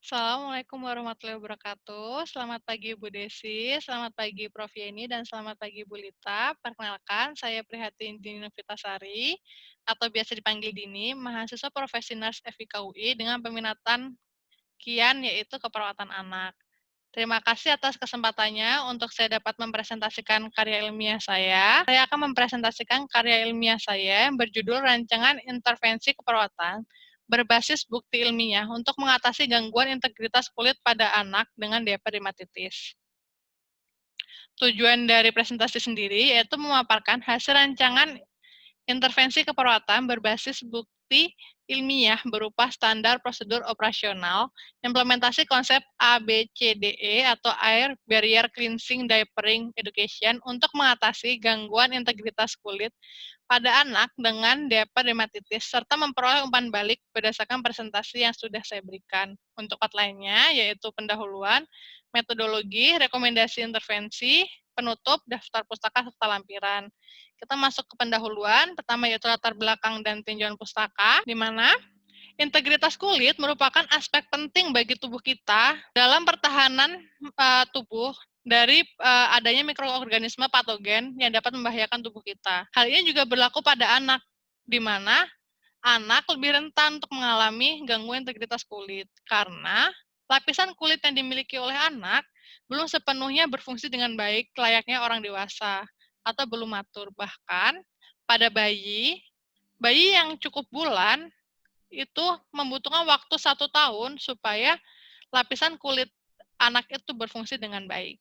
Assalamualaikum warahmatullahi wabarakatuh. Selamat pagi Bu Desi, selamat pagi Prof. Yeni, dan selamat pagi Bu Lita. Perkenalkan, saya Prihatin Dini Novitasari, atau biasa dipanggil Dini, mahasiswa profesi Nurse FIK UI dengan peminatan kian yaitu keperawatan anak. Terima kasih atas kesempatannya untuk saya dapat mempresentasikan karya ilmiah saya. Saya akan mempresentasikan karya ilmiah saya yang berjudul Rancangan Intervensi Keperawatan berbasis bukti ilmiah untuk mengatasi gangguan integritas kulit pada anak dengan dermatitis. Tujuan dari presentasi sendiri yaitu memaparkan hasil rancangan intervensi keperawatan berbasis bukti ilmiah berupa standar prosedur operasional, implementasi konsep ABCDE atau Air Barrier Cleansing Diapering Education untuk mengatasi gangguan integritas kulit pada anak dengan dermatitis, serta memperoleh umpan balik berdasarkan presentasi yang sudah saya berikan. Untuk outline-nya, yaitu pendahuluan, metodologi, rekomendasi intervensi, penutup, daftar pustaka, serta lampiran. Kita masuk ke pendahuluan, pertama yaitu latar belakang dan tinjauan pustaka, di mana integritas kulit merupakan aspek penting bagi tubuh kita dalam pertahanan tubuh dari adanya mikroorganisme patogen yang dapat membahayakan tubuh kita. Hal ini juga berlaku pada anak, di mana anak lebih rentan untuk mengalami gangguan integritas kulit karena lapisan kulit yang dimiliki oleh anak belum sepenuhnya berfungsi dengan baik layaknya orang dewasa atau belum matur. Bahkan pada bayi yang cukup bulan itu membutuhkan waktu 1 tahun supaya lapisan kulit anak itu berfungsi dengan baik.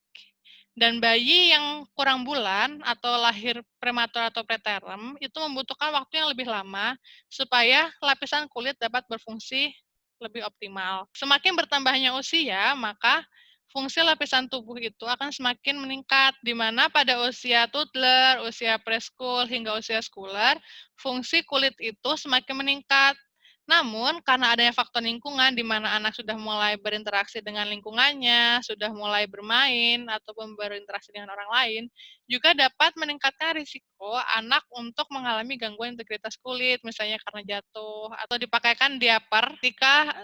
Dan bayi yang kurang bulan atau lahir prematur atau preterm itu membutuhkan waktu yang lebih lama supaya lapisan kulit dapat berfungsi lebih optimal. Semakin bertambahnya usia, maka fungsi lapisan tubuh itu akan semakin meningkat, di mana pada usia toddler, usia preschool, hingga usia schooler, fungsi kulit itu semakin meningkat. Namun, karena adanya faktor lingkungan di mana anak sudah mulai berinteraksi dengan lingkungannya, sudah mulai bermain, ataupun berinteraksi dengan orang lain, juga dapat meningkatkan risiko anak untuk mengalami gangguan integritas kulit, misalnya karena jatuh, atau dipakaikan diaper ketika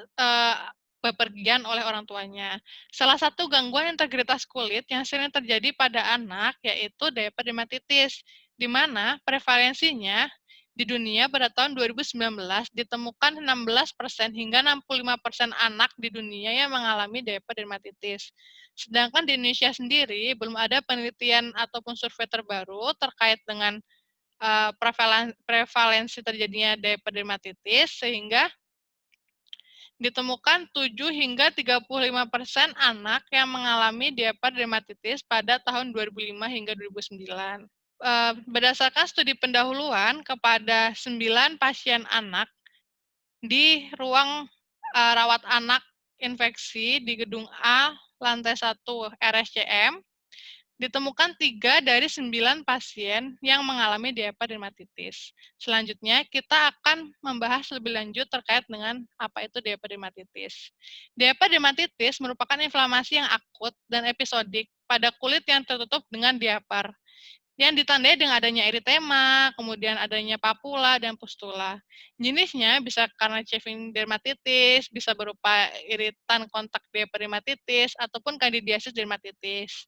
bepergian oleh orang tuanya. Salah satu gangguan integritas kulit yang sering terjadi pada anak yaitu dermatitis, di mana prevalensinya di dunia pada tahun 2019 ditemukan 16% hingga 65% anak di dunia yang mengalami dermatitis. Sedangkan di Indonesia sendiri belum ada penelitian ataupun survei terbaru terkait dengan prevalensi terjadinya dermatitis, sehingga ditemukan 7 hingga 35% anak yang mengalami dermatitis pada tahun 2005 hingga 2009. Berdasarkan studi pendahuluan kepada 9 pasien anak di ruang rawat anak infeksi di gedung A lantai 1 RSCM, ditemukan 3 dari 9 pasien yang mengalami dermatitis. Selanjutnya, kita akan membahas lebih lanjut terkait dengan apa itu dermatitis. Dermatitis merupakan inflamasi yang akut dan episodik pada kulit yang tertutup dengan diaper, yang ditandai dengan adanya eritema, kemudian adanya papula, dan pustula. Jenisnya bisa karena chafing dermatitis, bisa berupa iritan kontak dermatitis, ataupun kandidiasis dermatitis.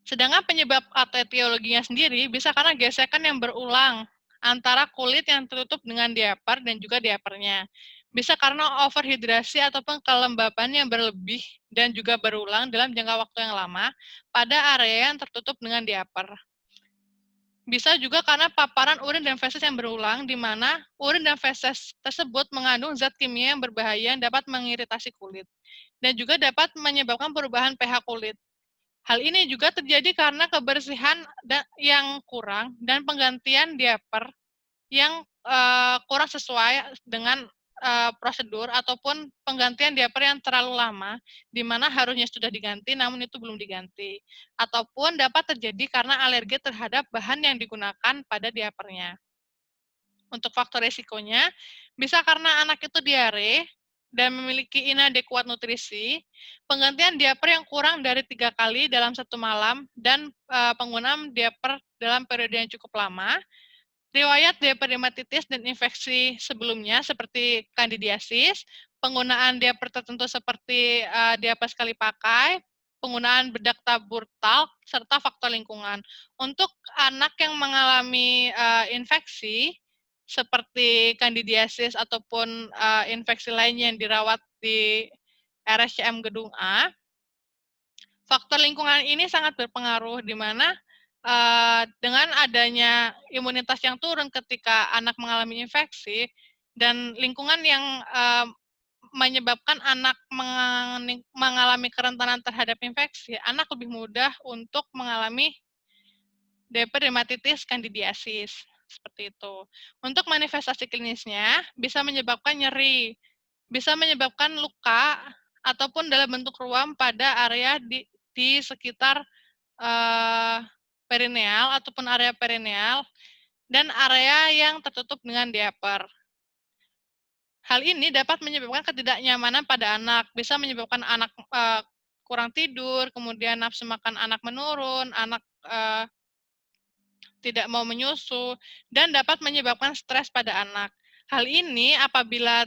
Sedangkan penyebab atau etiologinya sendiri bisa karena gesekan yang berulang antara kulit yang tertutup dengan diaper dan juga diapernya. Bisa karena overhidrasi ataupun kelembaban yang berlebih dan juga berulang dalam jangka waktu yang lama pada area yang tertutup dengan diaper. Bisa juga karena paparan urin dan feses yang berulang, di mana urin dan feses tersebut mengandung zat kimia yang berbahaya yang dapat mengiritasi kulit, dan juga dapat menyebabkan perubahan pH kulit. Hal ini juga terjadi karena kebersihan yang kurang dan penggantian diaper yang kurang sesuai dengan prosedur, ataupun penggantian diaper yang terlalu lama, di mana harusnya sudah diganti namun itu belum diganti, ataupun dapat terjadi karena alergi terhadap bahan yang digunakan pada diapernya. Untuk faktor risikonya, bisa karena anak itu diare dan memiliki inadekuat nutrisi, penggantian diaper yang kurang dari 3 kali dalam 1 malam, dan penggunaan diaper dalam periode yang cukup lama, riwayat diaperdermatitis dan infeksi sebelumnya seperti kandidiasis, penggunaan diaper tertentu seperti diaper sekali pakai, penggunaan bedak tabur talc, serta faktor lingkungan. Untuk anak yang mengalami infeksi seperti kandidiasis ataupun infeksi lainnya yang dirawat di RSCM Gedung A, faktor lingkungan ini sangat berpengaruh, di mana dengan adanya imunitas yang turun ketika anak mengalami infeksi dan lingkungan yang menyebabkan anak mengalami kerentanan terhadap infeksi, anak lebih mudah untuk mengalami dermatitis kandidiasis. Seperti itu. Untuk manifestasi klinisnya, bisa menyebabkan nyeri, bisa menyebabkan luka, ataupun dalam bentuk ruam pada area di sekitar perineal ataupun area perineal dan area yang tertutup dengan diaper. Hal ini dapat menyebabkan ketidaknyamanan pada anak, bisa menyebabkan anak kurang tidur, kemudian nafsu makan anak menurun, anak tidak mau menyusu, dan dapat menyebabkan stres pada anak. Hal ini apabila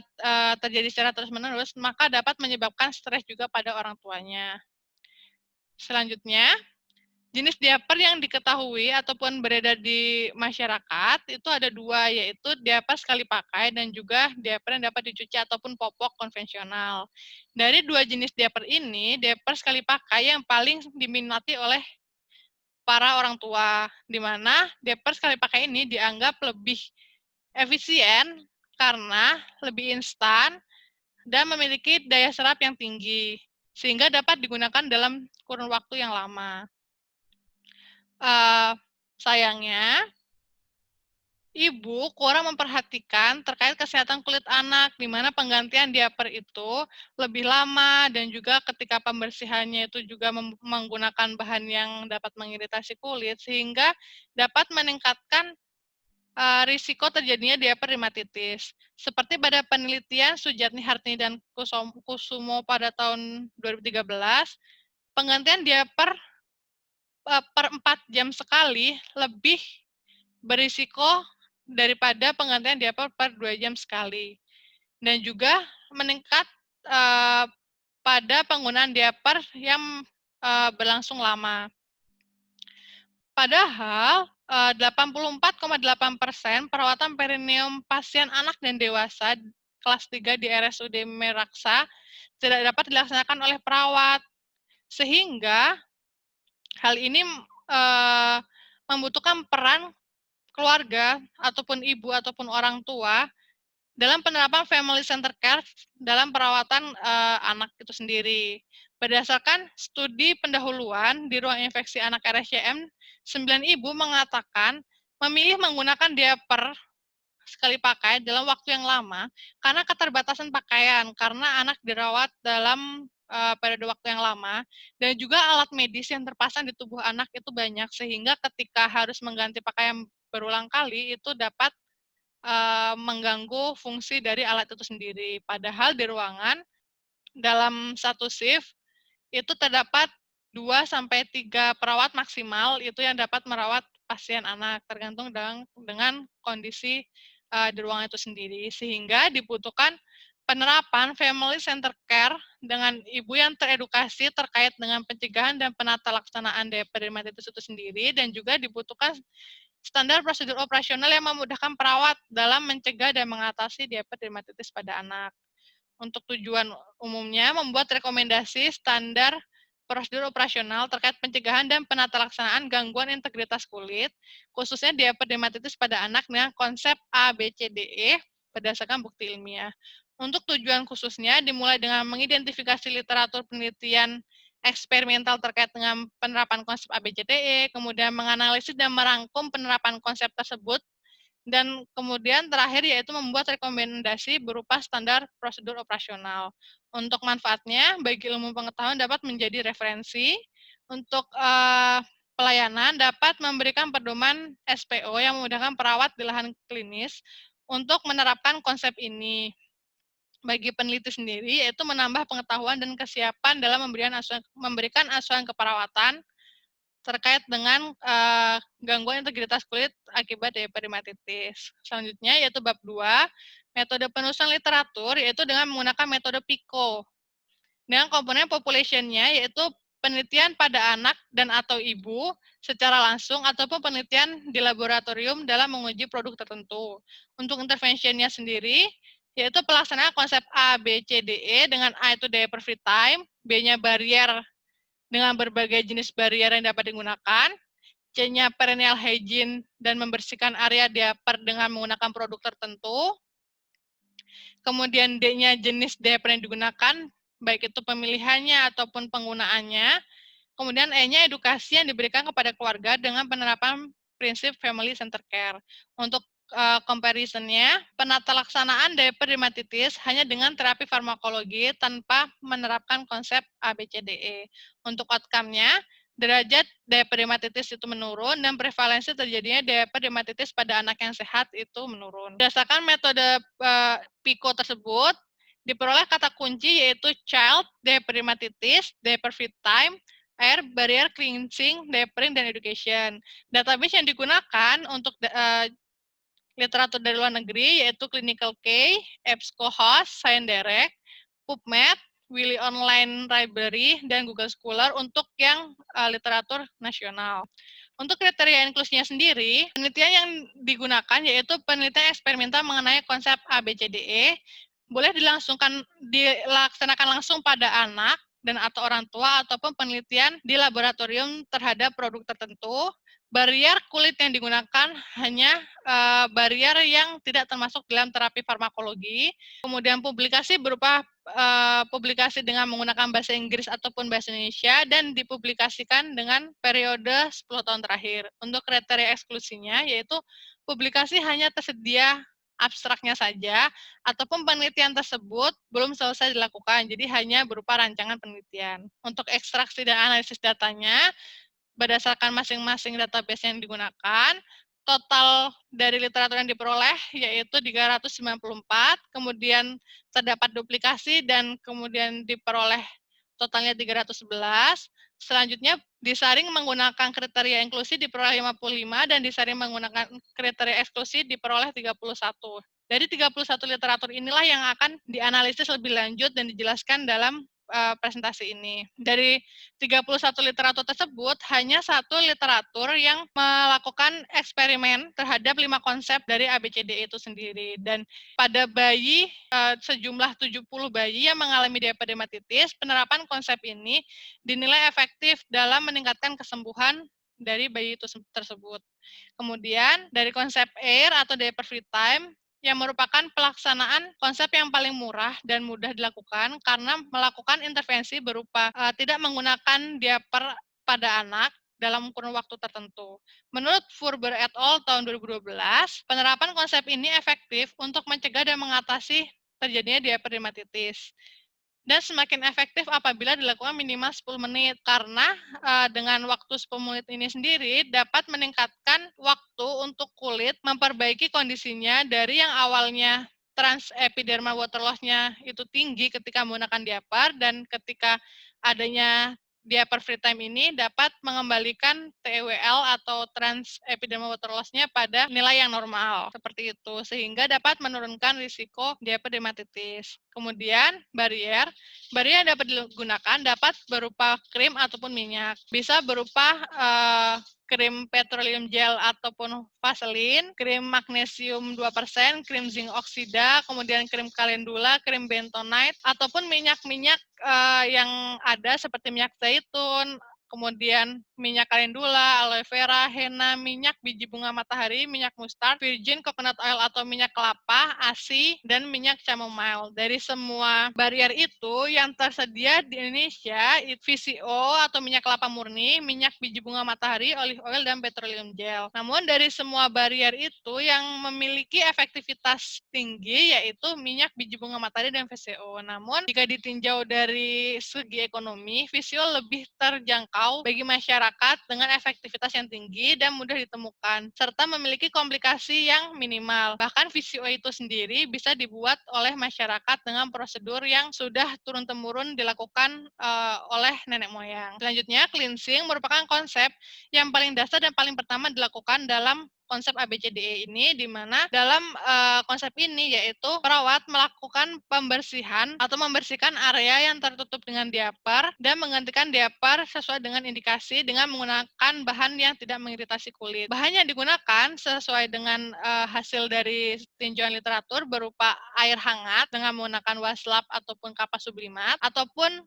terjadi secara terus-menerus, maka dapat menyebabkan stres juga pada orang tuanya. Selanjutnya, jenis diaper yang diketahui ataupun beredar di masyarakat itu ada dua, yaitu diaper sekali pakai dan juga diaper yang dapat dicuci ataupun popok konvensional. Dari dua jenis diaper ini, diaper sekali pakai yang paling diminati oleh para orang tua, di mana diaper sekali pakai ini dianggap lebih efisien karena lebih instan dan memiliki daya serap yang tinggi, sehingga dapat digunakan dalam kurun waktu yang lama. Sayangnya, ibu kurang memperhatikan terkait kesehatan kulit anak, di mana penggantian diaper itu lebih lama dan juga ketika pembersihannya itu juga menggunakan bahan yang dapat mengiritasi kulit, sehingga dapat meningkatkan risiko terjadinya diaper dermatitis. Seperti pada penelitian Sujatni Hartini dan Kusumo pada tahun 2013, penggantian diaper per 4 jam sekali lebih berisiko daripada penggantian diaper per 2 jam sekali. Dan juga meningkat pada penggunaan diaper yang berlangsung lama. Padahal 84,8% perawatan perineum pasien anak dan dewasa kelas 3 di RSUD Meraksa tidak dapat dilaksanakan oleh perawat. Sehingga hal ini membutuhkan peran keluarga ataupun ibu ataupun orang tua dalam penerapan family center care dalam perawatan anak itu sendiri. Berdasarkan studi pendahuluan di ruang infeksi anak RSCM, 9 ibu mengatakan memilih menggunakan diaper sekali pakai dalam waktu yang lama karena keterbatasan pakaian, karena anak dirawat dalam periode waktu yang lama, dan juga alat medis yang terpasang di tubuh anak itu banyak, sehingga ketika harus mengganti pakaian berulang kali itu dapat mengganggu fungsi dari alat itu sendiri. Padahal di ruangan dalam satu shift itu terdapat 2-3 perawat maksimal itu yang dapat merawat pasien anak, tergantung dengan kondisi di ruangan itu sendiri. Sehingga dibutuhkan penerapan family center care dengan ibu yang teredukasi terkait dengan pencegahan dan penata laksanaan diaper dermatitis itu sendiri, dan juga dibutuhkan standar prosedur operasional yang memudahkan perawat dalam mencegah dan mengatasi diaper dermatitis pada anak. Untuk tujuan umumnya, membuat rekomendasi standar prosedur operasional terkait pencegahan dan penata laksanaan gangguan integritas kulit, khususnya diaper dermatitis pada anak dengan konsep A, B, C, D, E berdasarkan bukti ilmiah. Untuk tujuan khususnya dimulai dengan mengidentifikasi literatur penelitian eksperimental terkait dengan penerapan konsep ABCDE, kemudian menganalisis dan merangkum penerapan konsep tersebut, dan kemudian terakhir yaitu membuat rekomendasi berupa standar prosedur operasional. Untuk manfaatnya, bagi ilmu pengetahuan dapat menjadi referensi. Untuk pelayanan dapat memberikan pedoman SPO yang memudahkan perawat di lahan klinis untuk menerapkan konsep ini. Bagi peneliti sendiri, yaitu menambah pengetahuan dan kesiapan dalam memberikan asuhan keperawatan terkait dengan gangguan integritas kulit akibat dermatitis. Selanjutnya yaitu bab 2, metode penelusuran literatur, yaitu dengan menggunakan metode PICO. Dengan komponen population-nya yaitu penelitian pada anak dan atau ibu secara langsung ataupun penelitian di laboratorium dalam menguji produk tertentu. Untuk intervention-nya sendiri yaitu pelaksanaan konsep A, B, C, D, E dengan A itu diaper free time, B-nya barrier dengan berbagai jenis barrier yang dapat digunakan, C-nya perennial hygiene dan membersihkan area diaper dengan menggunakan produk tertentu, kemudian D-nya jenis diaper yang digunakan, baik itu pemilihannya ataupun penggunaannya. Kemudian E-nya edukasi yang diberikan kepada keluarga dengan penerapan prinsip family center care. Untuk comparison-nya, penata laksanaan diaper dermatitis hanya dengan terapi farmakologi tanpa menerapkan konsep ABCDE. Untuk outcome-nya, derajat diaper dermatitis itu menurun dan prevalensi terjadinya diaper dermatitis pada anak yang sehat itu menurun. Berdasarkan metode PICO tersebut, diperoleh kata kunci yaitu child, diaper dermatitis, diaper free time, air, barrier, cleansing, diapering, dan education. Database yang digunakan untuk literatur dari luar negeri yaitu Clinical K, EBSCOhost, ScienceDirect, PubMed, Wiley Online Library, dan Google Scholar untuk yang literatur nasional. Untuk kriteria inklusinya sendiri, penelitian yang digunakan yaitu penelitian eksperimental mengenai konsep ABCDE, boleh dilaksanakan langsung pada anak dan atau orang tua ataupun penelitian di laboratorium terhadap produk tertentu. Barrier kulit yang digunakan hanya barrier yang tidak termasuk dalam terapi farmakologi. Kemudian publikasi berupa publikasi dengan menggunakan bahasa Inggris ataupun bahasa Indonesia dan dipublikasikan dengan periode 10 tahun terakhir. Untuk kriteria eksklusinya yaitu publikasi hanya tersedia abstraknya saja ataupun penelitian tersebut belum selesai dilakukan, jadi hanya berupa rancangan penelitian. Untuk ekstraksi dan analisis datanya, berdasarkan masing-masing database yang digunakan, total dari literatur yang diperoleh yaitu 394, kemudian terdapat duplikasi dan kemudian diperoleh totalnya 311. Selanjutnya disaring menggunakan kriteria inklusi diperoleh 55 dan disaring menggunakan kriteria eksklusi diperoleh 31. Dari 31 literatur inilah yang akan dianalisis lebih lanjut dan dijelaskan dalam presentasi ini. Dari 31 literatur tersebut, hanya satu literatur yang melakukan eksperimen terhadap 5 konsep dari ABCDE itu sendiri. Dan pada bayi, sejumlah 70 bayi yang mengalami diaper dermatitis, penerapan konsep ini dinilai efektif dalam meningkatkan kesembuhan dari bayi itu tersebut. Kemudian, dari konsep AIR atau diaper free time, yang merupakan pelaksanaan konsep yang paling murah dan mudah dilakukan karena melakukan intervensi berupa tidak menggunakan diaper pada anak dalam kurun waktu tertentu. Menurut Furber et al. Tahun 2012, penerapan konsep ini efektif untuk mencegah dan mengatasi terjadinya diaper dermatitis. Dan semakin efektif apabila dilakukan minimal 10 menit, karena dengan waktu 10 menit ini sendiri dapat meningkatkan waktu untuk kulit memperbaiki kondisinya dari yang awalnya transepidermal water loss-nya itu tinggi ketika menggunakan diaper, dan ketika adanya diaper free time ini dapat mengembalikan TEWL atau transepidermal water loss-nya pada nilai yang normal, seperti itu, sehingga dapat menurunkan risiko diaper dermatitis. Kemudian barrier yang dapat digunakan dapat berupa krim ataupun minyak. Bisa berupa krim petroleum gel ataupun vaselin, krim magnesium 2%, krim zinc oksida, kemudian krim calendula, krim bentonite, ataupun minyak-minyak yang ada seperti minyak zaitun, kemudian minyak calendula, aloe vera, henna, minyak biji bunga matahari, minyak mustard, virgin coconut oil atau minyak kelapa, ASI, dan minyak chamomile. Dari semua barrier itu yang tersedia di Indonesia, VCO atau minyak kelapa murni, minyak biji bunga matahari, olive oil, dan petroleum gel. Namun dari semua barrier itu yang memiliki efektivitas tinggi yaitu minyak biji bunga matahari dan VCO. Namun jika ditinjau dari segi ekonomi, VCO lebih terjangkau terjangkau bagi masyarakat dengan efektivitas yang tinggi dan mudah ditemukan, serta memiliki komplikasi yang minimal. Bahkan VCO itu sendiri bisa dibuat oleh masyarakat dengan prosedur yang sudah turun-temurun dilakukan oleh nenek moyang. Selanjutnya, cleansing merupakan konsep yang paling dasar dan paling pertama dilakukan dalam konsep ABCDE ini, di mana dalam konsep ini yaitu perawat melakukan pembersihan atau membersihkan area yang tertutup dengan diaper dan menggantikan diaper sesuai dengan indikasi dengan menggunakan bahan yang tidak mengiritasi kulit. Bahan yang digunakan sesuai dengan hasil dari tinjauan literatur berupa air hangat dengan menggunakan waslap ataupun kapas sublimat ataupun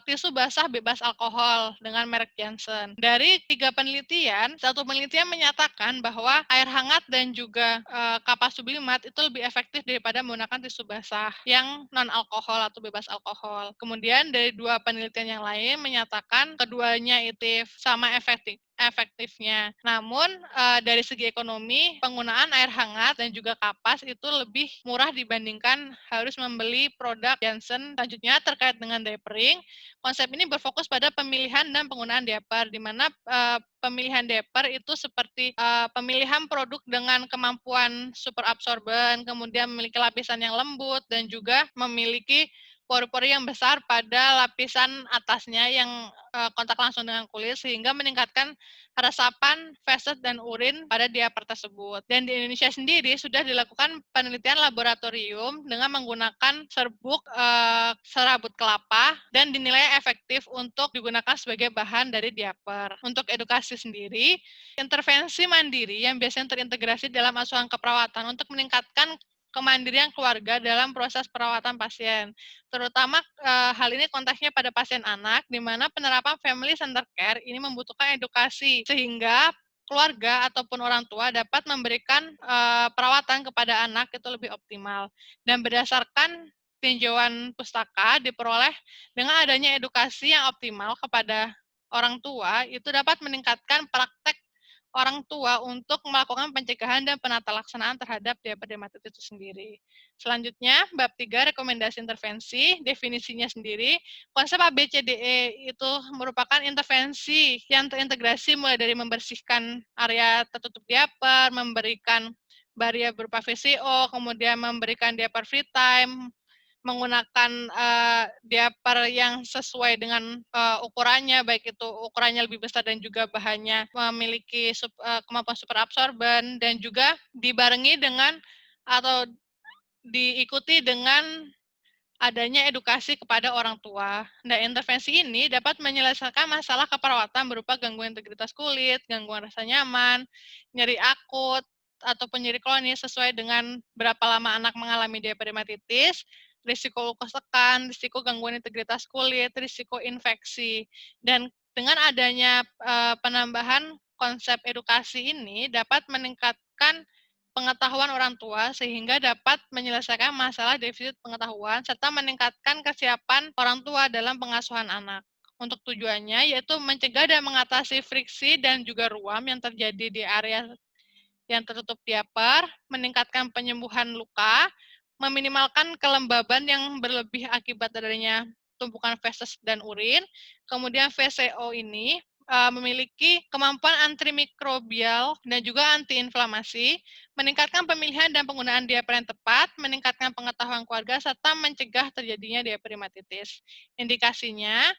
tisu basah bebas alkohol dengan merek Johnson. Dari 3 penelitian, satu penelitian menyatakan bahwa air hangat dan juga kapas sublimat itu lebih efektif daripada menggunakan tisu basah yang non-alkohol atau bebas alkohol. Kemudian dari 2 penelitian yang lain menyatakan keduanya itu sama efektifnya. Namun dari segi ekonomi, penggunaan air hangat dan juga kapas itu lebih murah dibandingkan harus membeli produk Johnson. Selanjutnya terkait dengan diapering, konsep ini berfokus pada pemilihan dan penggunaan diaper, di mana pemilihan diaper itu seperti pemilihan produk dengan kemampuan super absorben, kemudian memiliki lapisan yang lembut dan juga memiliki pori-pori yang besar pada lapisan atasnya yang kontak langsung dengan kulit sehingga meningkatkan resapan feses dan urin pada diaper tersebut. Dan di Indonesia sendiri sudah dilakukan penelitian laboratorium dengan menggunakan serbuk serabut kelapa dan dinilai efektif untuk digunakan sebagai bahan dari diaper. Untuk edukasi sendiri, intervensi mandiri yang biasanya terintegrasi dalam asuhan keperawatan untuk meningkatkan kemandirian keluarga dalam proses perawatan pasien. Terutama hal ini konteksnya pada pasien anak, di mana penerapan family center care ini membutuhkan edukasi, sehingga keluarga ataupun orang tua dapat memberikan perawatan kepada anak itu lebih optimal. Dan berdasarkan tinjauan pustaka diperoleh dengan adanya edukasi yang optimal kepada orang tua, itu dapat meningkatkan praktek orang tua untuk melakukan pencegahan dan penata laksanaan terhadap diabetes dermatitis itu sendiri. Selanjutnya, bab 3 rekomendasi intervensi, definisinya sendiri. Konsep ABCDE itu merupakan intervensi yang terintegrasi mulai dari membersihkan area tertutup diaper, memberikan barier berupa VCO, kemudian memberikan diaper free time, menggunakan diaper yang sesuai dengan ukurannya, baik itu ukurannya lebih besar dan juga bahannya memiliki kemampuan super absorben, dan juga dibarengi dengan atau diikuti dengan adanya edukasi kepada orang tua. Nah, intervensi ini dapat menyelesaikan masalah keperawatan berupa gangguan integritas kulit, gangguan rasa nyaman, nyeri akut, ataupun nyeri kronis sesuai dengan berapa lama anak mengalami dermatitis, risiko luka tekan, risiko gangguan integritas kulit, risiko infeksi. Dan dengan adanya penambahan konsep edukasi ini dapat meningkatkan pengetahuan orang tua sehingga dapat menyelesaikan masalah defisit pengetahuan serta meningkatkan kesiapan orang tua dalam pengasuhan anak. Untuk tujuannya yaitu mencegah dan mengatasi friksi dan juga ruam yang terjadi di area yang tertutup diaper, meningkatkan penyembuhan luka, meminimalkan kelembaban yang berlebih akibat adanya tumpukan feses dan urin. Kemudian VCO ini memiliki kemampuan antimikrobial dan juga antiinflamasi, meningkatkan pemilihan dan penggunaan diaper yang tepat, meningkatkan pengetahuan keluarga, serta mencegah terjadinya dermatitis. Indikasinya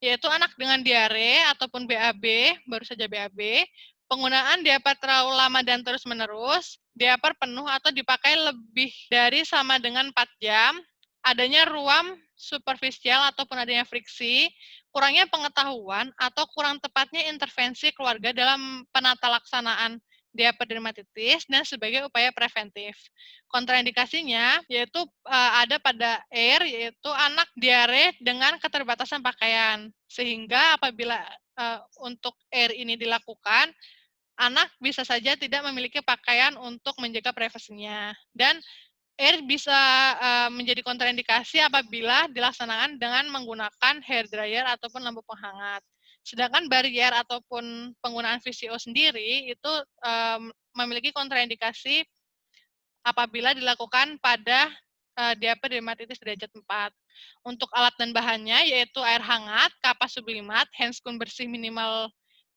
yaitu anak dengan diare ataupun BAB, baru saja BAB, penggunaan diaper terlalu lama dan terus-menerus, diaper penuh atau dipakai lebih dari sama dengan 4 jam, adanya ruam superficial ataupun adanya friksi, kurangnya pengetahuan atau kurang tepatnya intervensi keluarga dalam penata laksanaan diaper dermatitis dan sebagai upaya preventif. Kontraindikasinya yaitu ada pada AIR, yaitu anak diare dengan keterbatasan pakaian. Sehingga apabila untuk AIR ini dilakukan, anak bisa saja tidak memiliki pakaian untuk menjaga privasinya. Dan AIR bisa menjadi kontraindikasi apabila dilaksanakan dengan menggunakan hair dryer ataupun lampu penghangat. Sedangkan barier ataupun penggunaan VCO sendiri itu memiliki kontraindikasi apabila dilakukan pada diaper dermatitis derajat 4. Untuk alat dan bahannya yaitu air hangat, kapas sublimat, handscoon bersih minimal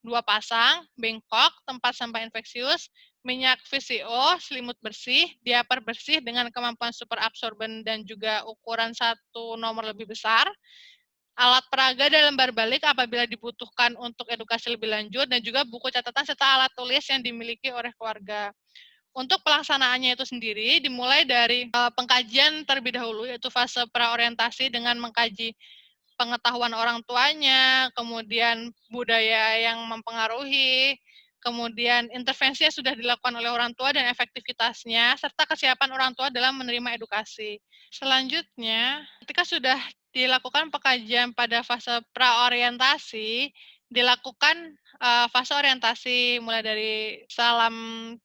2 pasang, bengkok, tempat sampah infeksius, minyak VCO, selimut bersih, diaper bersih dengan kemampuan super absorben dan juga ukuran 1 nomor lebih besar, alat peraga dan lembar balik apabila dibutuhkan untuk edukasi lebih lanjut, dan juga buku catatan serta alat tulis yang dimiliki oleh keluarga. Untuk pelaksanaannya itu sendiri dimulai dari pengkajian terlebih dahulu, yaitu fase praorientasi dengan mengkaji pengetahuan orang tuanya, kemudian budaya yang mempengaruhi, kemudian intervensi yang sudah dilakukan oleh orang tua dan efektivitasnya, serta kesiapan orang tua dalam menerima edukasi. Selanjutnya, ketika sudah dilakukan pengkajian pada fase praorientasi, dilakukan fase orientasi mulai dari salam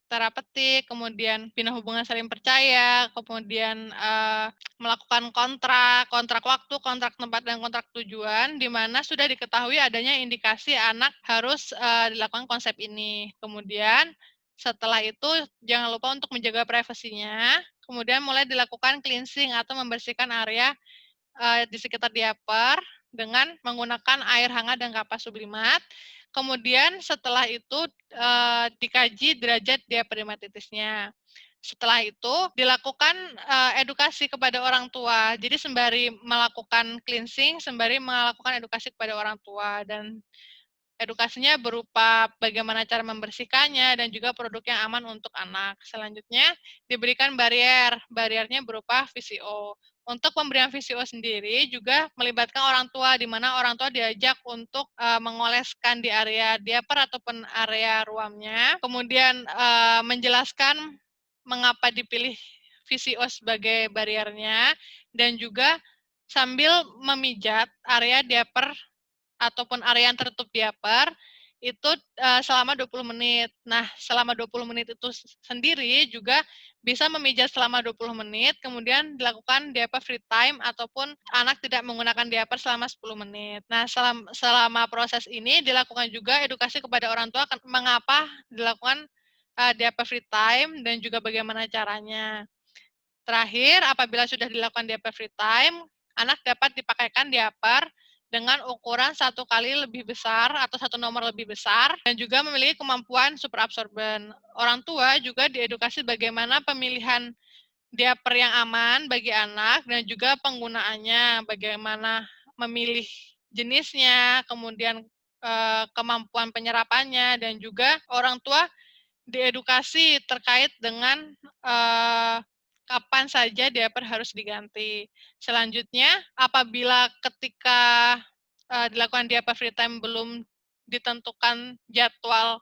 terapeutik, kemudian bina hubungan saling percaya, kemudian melakukan kontrak waktu, kontrak tempat, dan kontrak tujuan, di mana sudah diketahui adanya indikasi anak harus dilakukan konsep ini. Kemudian setelah itu jangan lupa untuk menjaga privasinya, kemudian mulai dilakukan cleansing atau membersihkan area di sekitar diaper dengan menggunakan air hangat dan kapas sublimat. Kemudian setelah itu dikaji derajat diaper dermatitisnya. Setelah itu dilakukan edukasi kepada orang tua. Jadi sembari melakukan cleansing, sembari melakukan edukasi kepada orang tua, dan edukasinya berupa bagaimana cara membersihkannya dan juga produk yang aman untuk anak. Selanjutnya diberikan bariernya berupa VCO. Untuk pemberian VCO sendiri juga melibatkan orang tua, di mana orang tua diajak untuk mengoleskan di area diaper ataupun area ruamnya, kemudian menjelaskan mengapa dipilih VCO sebagai bariernya, dan juga sambil memijat area diaper ataupun area yang tertutup diaper itu selama 20 menit. Nah, selama 20 menit itu sendiri juga bisa memijat selama 20 menit, kemudian dilakukan diaper free time ataupun anak tidak menggunakan diaper selama 10 menit. Nah, selama proses ini dilakukan juga edukasi kepada orang tua mengapa dilakukan diaper free time dan juga bagaimana caranya. Terakhir, apabila sudah dilakukan diaper free time, anak dapat dipakaikan diaper dengan ukuran 1 kali lebih besar atau 1 nomor lebih besar, dan juga memiliki kemampuan super absorben. Orang tua juga diedukasi bagaimana pemilihan diaper yang aman bagi anak dan juga penggunaannya, bagaimana memilih jenisnya, kemudian kemampuan penyerapannya, dan juga orang tua diedukasi terkait dengan kapan saja diaper harus diganti. Selanjutnya, apabila ketika dilakukan diaper free time belum ditentukan jadwal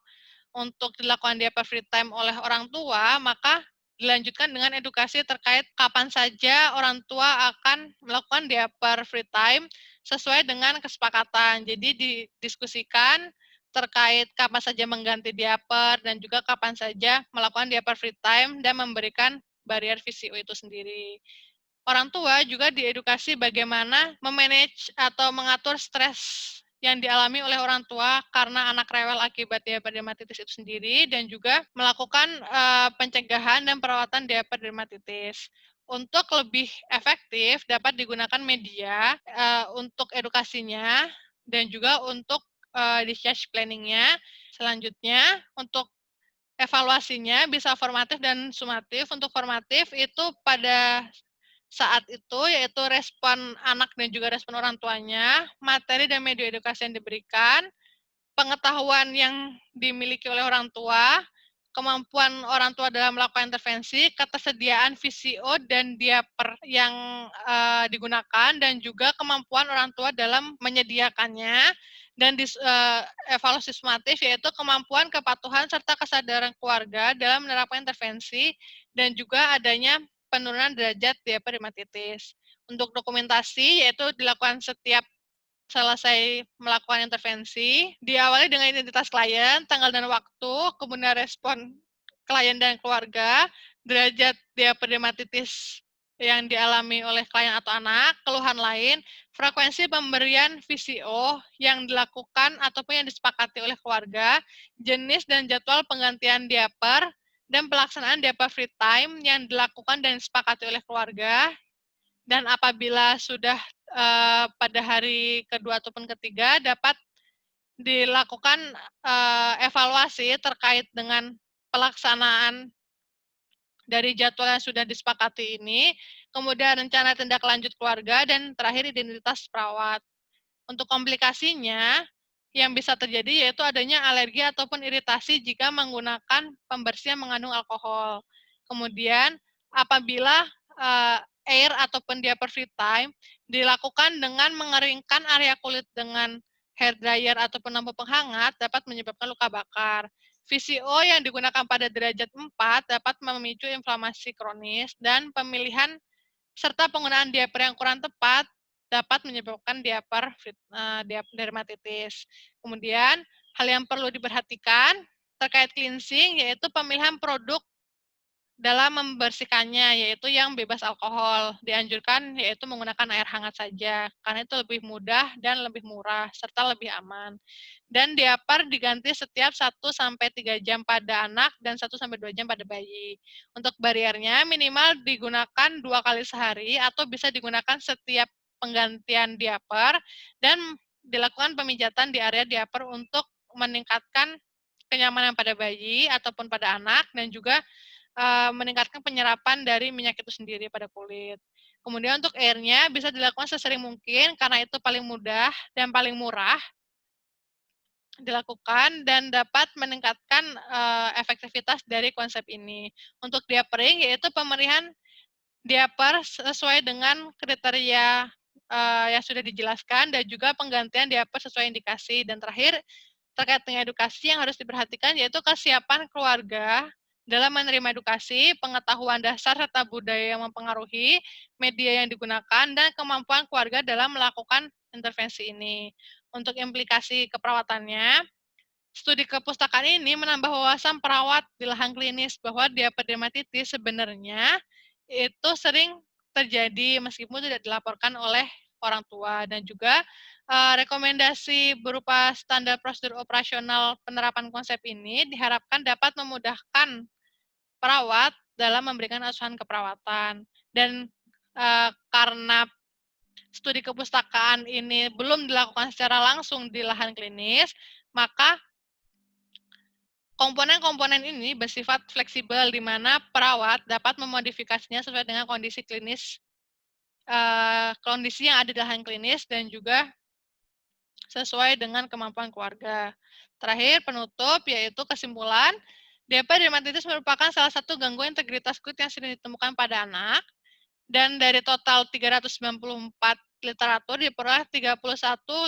untuk dilakukan diaper free time oleh orang tua, maka dilanjutkan dengan edukasi terkait kapan saja orang tua akan melakukan diaper free time sesuai dengan kesepakatan. Jadi didiskusikan terkait kapan saja mengganti diaper dan juga kapan saja melakukan diaper free time dan memberikan barrier VCO itu sendiri. Orang tua juga diedukasi bagaimana memanage atau mengatur stres yang dialami oleh orang tua karena anak rewel akibat diaper dermatitis itu sendiri, dan juga melakukan pencegahan dan perawatan diaper dermatitis. Untuk lebih efektif dapat digunakan media untuk edukasinya dan juga untuk discharge planning-nya. Selanjutnya, untuk evaluasinya bisa formatif dan sumatif. Untuk formatif itu pada saat itu yaitu respon anak dan juga respon orang tuanya, materi dan media edukasi yang diberikan, pengetahuan yang dimiliki oleh orang tua, kemampuan orang tua dalam melakukan intervensi, ketersediaan VCO dan diaper yang digunakan, dan juga kemampuan orang tua dalam menyediakannya, dan evaluasi sumatif yaitu kemampuan, kepatuhan, serta kesadaran keluarga dalam menerapkan intervensi, dan juga adanya penurunan derajat diaper dermatitis. Untuk dokumentasi yaitu dilakukan setiap selesai melakukan intervensi, diawali dengan identitas klien, tanggal dan waktu, kemudian respon klien dan keluarga, derajat diaper dermatitis yang dialami oleh klien atau anak, keluhan lain, frekuensi pemberian VCO yang dilakukan ataupun yang disepakati oleh keluarga, jenis dan jadwal penggantian diaper, dan pelaksanaan diaper free time yang dilakukan dan disepakati oleh keluarga, dan apabila sudah pada hari kedua ataupun ketiga dapat dilakukan evaluasi terkait dengan pelaksanaan dari jadwal yang sudah disepakati ini, kemudian rencana tindak lanjut keluarga, dan terakhir identitas perawat. Untuk komplikasinya, yang bisa terjadi yaitu adanya alergi ataupun iritasi jika menggunakan pembersih yang mengandung alkohol. Kemudian, apabila air ataupun diaper free time dilakukan dengan mengeringkan area kulit dengan hair dryer ataupun lampu penghangat dapat menyebabkan luka bakar. VCO yang digunakan pada derajat 4 dapat memicu inflamasi kronis, dan pemilihan serta penggunaan diaper yang kurang tepat dapat menyebabkan dermatitis. Kemudian, hal yang perlu diperhatikan terkait cleansing yaitu pemilihan produk dalam membersihkannya, yaitu yang bebas alkohol. Dianjurkan yaitu menggunakan air hangat saja, karena itu lebih mudah dan lebih murah, serta lebih aman. Dan diaper diganti setiap 1-3 jam pada anak dan 1-2 jam pada bayi. Untuk bariernya minimal digunakan 2 kali sehari atau bisa digunakan setiap penggantian diaper, dan dilakukan pemijatan di area diaper untuk meningkatkan kenyamanan pada bayi ataupun pada anak, dan juga meningkatkan penyerapan dari minyak itu sendiri pada kulit. Kemudian untuk airnya bisa dilakukan sesering mungkin karena itu paling mudah dan paling murah dilakukan dan dapat meningkatkan efektivitas dari konsep ini. Untuk diapering yaitu pemilihan diaper sesuai dengan kriteria yang sudah dijelaskan, dan juga penggantian diaper sesuai indikasi. Dan terakhir, terkait dengan edukasi yang harus diperhatikan yaitu kesiapan keluarga dalam menerima edukasi, pengetahuan dasar serta budaya yang mempengaruhi, media yang digunakan, dan kemampuan keluarga dalam melakukan intervensi ini. Untuk implikasi keperawatannya, studi kepustakaan ini menambah wawasan perawat di lahan klinis bahwa diaperdermatitis sebenarnya itu sering terjadi meskipun tidak dilaporkan oleh orang tua, dan juga rekomendasi berupa standar prosedur operasional penerapan konsep ini diharapkan dapat memudahkan perawat dalam memberikan asuhan keperawatan. Dan karena studi kepustakaan ini belum dilakukan secara langsung di lahan klinis, maka komponen-komponen ini bersifat fleksibel di mana perawat dapat memodifikasinya sesuai dengan kondisi klinis, kondisi yang ada di lahan klinis, dan juga sesuai dengan kemampuan keluarga. Terakhir, penutup, yaitu kesimpulan, dermatitis merupakan salah satu gangguan integritas kulit yang sering ditemukan pada anak, dan dari total 394 literatur diperoleh 31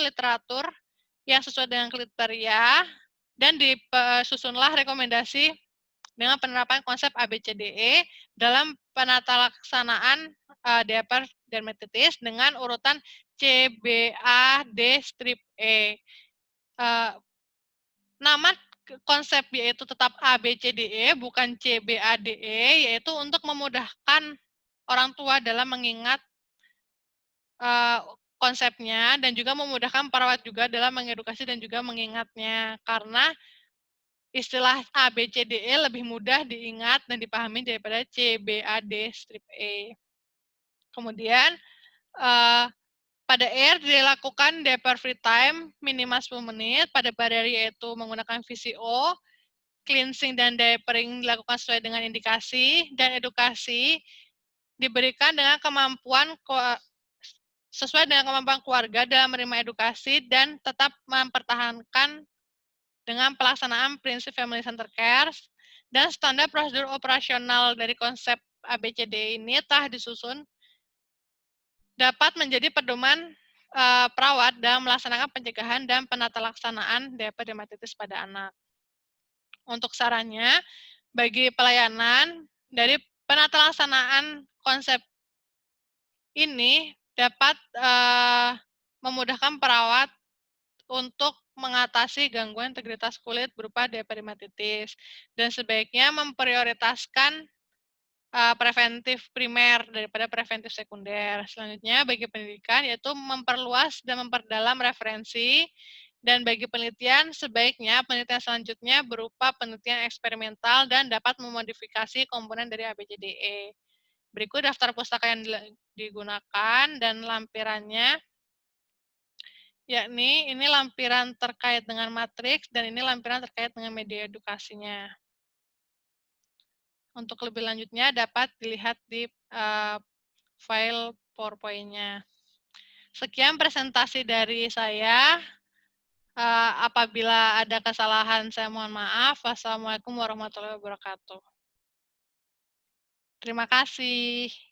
literatur yang sesuai dengan kriteria, dan disusunlah rekomendasi dengan penerapan konsep ABCDE dalam penata laksanaan diaper dermatitis dengan urutan CBAD strip E. Nama konsep yaitu tetap ABCDE bukan CBADE, yaitu untuk memudahkan orang tua dalam mengingat konsepnya, dan juga memudahkan perawat juga dalam mengedukasi dan juga mengingatnya, karena istilah ABCDE lebih mudah diingat dan dipahami daripada CBAD strip E. Kemudian pada air dilakukan diaper free time minimal 10 menit, pada barrier yaitu menggunakan VCO, cleansing dan diapering dilakukan sesuai dengan indikasi, dan edukasi diberikan dengan sesuai dengan kemampuan keluarga dalam menerima edukasi, dan tetap mempertahankan dengan pelaksanaan prinsip family center care, dan standar prosedur operasional dari konsep ABCD ini telah disusun dapat menjadi pedoman perawat dalam melaksanakan pencegahan dan penata laksanaan diaper dermatitis pada anak. Untuk sarannya, bagi pelayanan dari penata laksanaan konsep ini dapat memudahkan perawat untuk mengatasi gangguan integritas kulit berupa diaper dermatitis, dan sebaiknya memprioritaskan preventif primer daripada preventif sekunder. Selanjutnya, bagi pendidikan yaitu memperluas dan memperdalam referensi Dan bagi penelitian, sebaiknya penelitian selanjutnya berupa penelitian eksperimental dan dapat memodifikasi komponen dari ABCDE. Berikut daftar pustaka yang digunakan dan lampirannya, yakni ini lampiran terkait dengan matriks dan ini lampiran terkait dengan media edukasinya. Untuk lebih lanjutnya dapat dilihat di file PowerPoint-nya. Sekian presentasi dari saya. Apabila ada kesalahan, saya mohon maaf. Wassalamualaikum warahmatullahi wabarakatuh. Terima kasih.